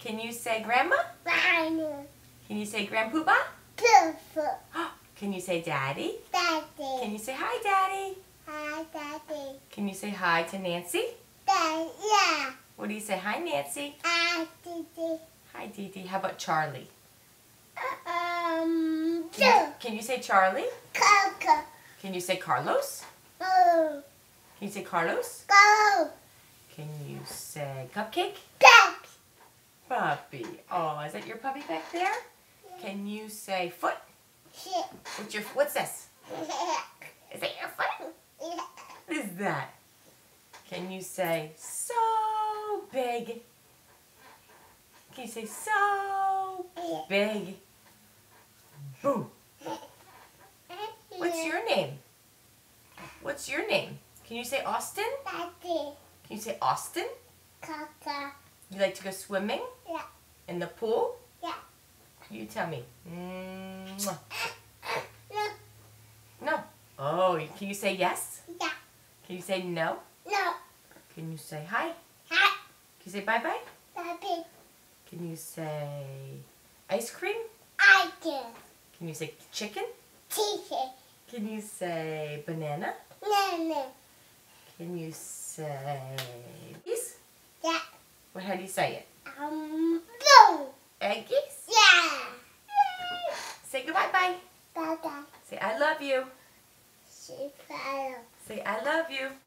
Can you say grandma? Rhino. Can you say grandpoopa? Pooper. Can you say daddy? Daddy. Can you say hi, daddy? Hi, Daddy. Can you say hi to Nancy? Daddy. Yeah. What do you say? Hi, Nancy. Hi, Daddy. Hi, Dee Dee. How about Charlie? Two. Can you say Charlie? Coco. Can you say Carlos? Go. Can you say Carlos? Go. Can you say Cupcake? Pep. Puppy. Oh, is that your puppy back there? Can you say Foot? Shit. What's this? Is that your foot? What is that? Can you say so big? Can you say so big? Boo. What's your name? What's your name? Can you say Austin? Daddy. Can you say Austin? Coco. You like to go swimming? Yeah. In the pool? Yeah. You tell me. Mwah. No. No. Oh, can you say yes? Yeah. Can you say no? No. Can you say hi? Hi. Can you say bye-bye? Daddy. Can you say ice cream? I do. Can you say chicken? Teacher. Can you say banana? No. Can you say eggies? Yeah. How do you say it? Blue. Eggies? Yeah. Say goodbye bye. Bye-bye. Say I love you. She follow. Say I love you.